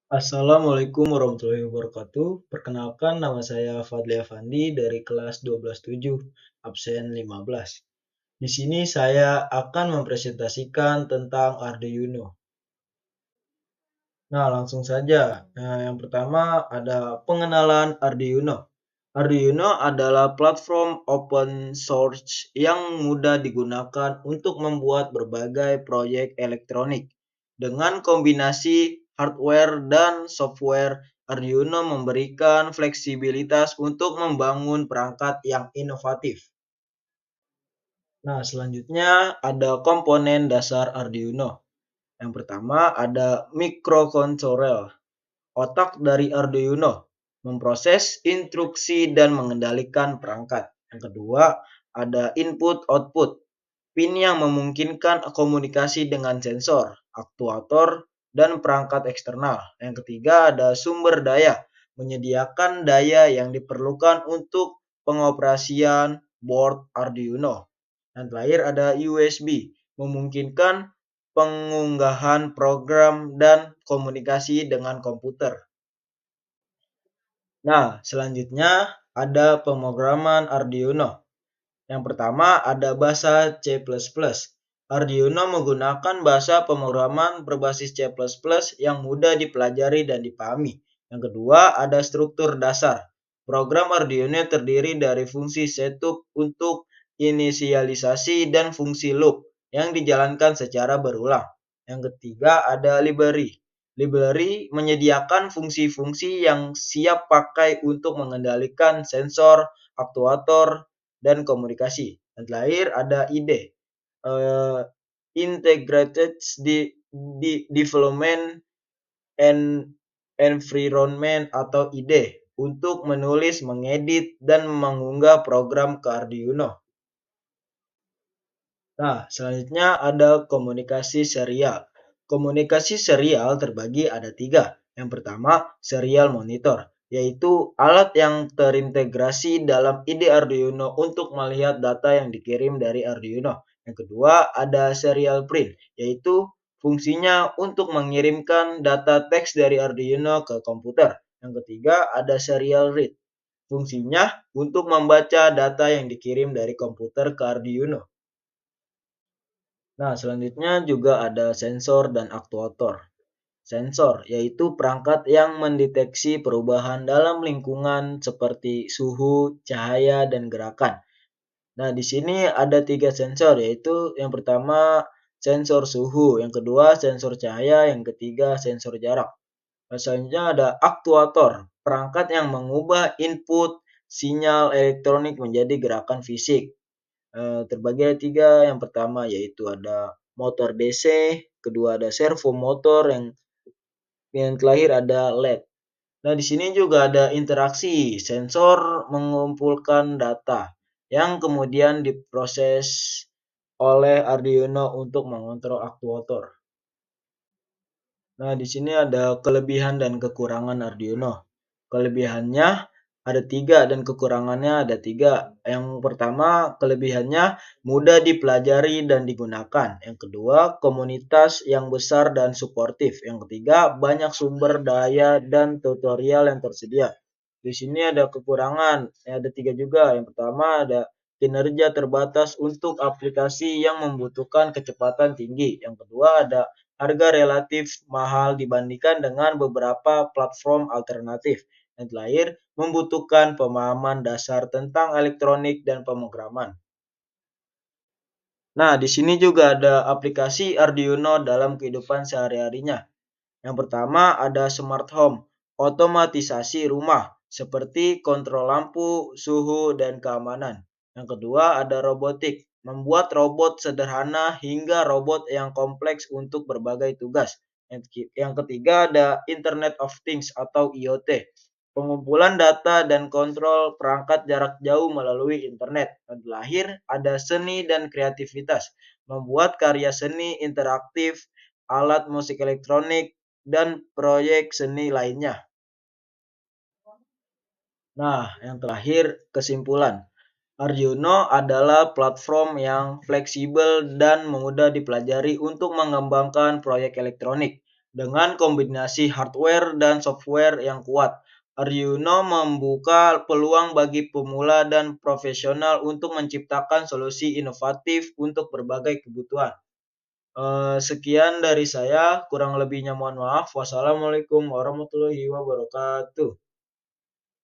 Assalamualaikum warahmatullahi wabarakatuh. Perkenalkan nama saya Fadli Afandi dari kelas 12/7, absen 15. Di sini saya akan mempresentasikan tentang Arduino. Nah, langsung saja. Yang pertama ada pengenalan Arduino. Arduino adalah platform open source yang mudah digunakan untuk membuat berbagai proyek elektronik. Dengan kombinasi hardware dan software, Arduino memberikan fleksibilitas untuk membangun perangkat yang inovatif. Nah, selanjutnya ada komponen dasar Arduino. Yang pertama ada microcontroller. Otak dari Arduino memproses instruksi dan mengendalikan perangkat. Yang kedua, ada input-output, pin yang memungkinkan komunikasi dengan sensor, aktuator, dan perangkat eksternal. Yang ketiga, ada sumber daya, menyediakan daya yang diperlukan untuk pengoperasian board Arduino. Dan terakhir ada USB, memungkinkan pengunggahan program dan komunikasi dengan komputer. Nah, selanjutnya ada pemrograman Arduino. Yang pertama ada bahasa C++. Arduino menggunakan bahasa pemrograman berbasis C++ yang mudah dipelajari dan dipahami. Yang kedua ada struktur dasar. Program Arduino terdiri dari fungsi setup untuk inisialisasi dan fungsi loop yang dijalankan secara berulang. Yang ketiga ada library. Library menyediakan fungsi-fungsi yang siap pakai untuk mengendalikan sensor, aktuator, dan komunikasi. Dan terakhir ada ide, uh, integrated development and environment atau ide untuk menulis, mengedit, dan mengunggah program ke Arduino. Nah, selanjutnya ada komunikasi serial. Komunikasi serial terbagi ada tiga. Yang pertama, serial monitor, yaitu alat yang terintegrasi dalam IDE Arduino untuk melihat data yang dikirim dari Arduino. Yang kedua, ada serial print, yaitu fungsinya untuk mengirimkan data teks dari Arduino ke komputer. Yang ketiga, ada serial read, fungsinya untuk membaca data yang dikirim dari komputer ke Arduino. Nah, selanjutnya juga ada sensor dan aktuator. Sensor yaitu perangkat yang mendeteksi perubahan dalam lingkungan seperti suhu, cahaya, dan gerakan. Nah, di sini ada tiga sensor, yaitu yang pertama sensor suhu, yang kedua sensor cahaya, yang ketiga sensor jarak. Nah, selanjutnya ada aktuator, perangkat yang mengubah input sinyal elektronik menjadi gerakan fisik. Terbagi ada tiga. Yang pertama yaitu ada motor DC, kedua ada servo motor, yang terakhir ada LED. Nah, di sini juga ada interaksi. Sensor mengumpulkan data yang kemudian diproses oleh Arduino untuk mengontrol aktuator. Nah, di sini ada kelebihan dan kekurangan Arduino. Kelebihannya ada tiga dan kekurangannya ada tiga. Yang pertama, kelebihannya mudah dipelajari dan digunakan. Yang kedua, komunitas yang besar dan suportif. Yang ketiga, banyak sumber daya dan tutorial yang tersedia. Di sini ada kekurangan, ada tiga juga. Yang pertama ada kinerja terbatas untuk aplikasi yang membutuhkan kecepatan tinggi. Yang kedua ada harga relatif mahal dibandingkan dengan beberapa platform alternatif. Yang terakhir, membutuhkan pemahaman dasar tentang elektronik dan pemrograman. Nah, di sini juga ada aplikasi Arduino dalam kehidupan sehari-harinya. Yang pertama ada smart home, otomatisasi rumah seperti kontrol lampu, suhu, dan keamanan. Yang kedua ada robotik, membuat robot sederhana hingga robot yang kompleks untuk berbagai tugas. Yang ketiga ada Internet of Things atau IoT, pengumpulan data dan kontrol perangkat jarak jauh melalui internet. Dan terakhir ada seni dan kreativitas, membuat karya seni interaktif, alat musik elektronik, dan proyek seni lainnya. Nah, yang terakhir kesimpulan. Arduino adalah platform yang fleksibel dan mudah dipelajari untuk mengembangkan proyek elektronik. dengan kombinasi hardware dan software yang kuat. Arduino membuka peluang bagi pemula dan profesional untuk menciptakan solusi inovatif untuk berbagai kebutuhan. Sekian dari saya, kurang lebihnya mohon maaf. Wassalamualaikum warahmatullahi wabarakatuh.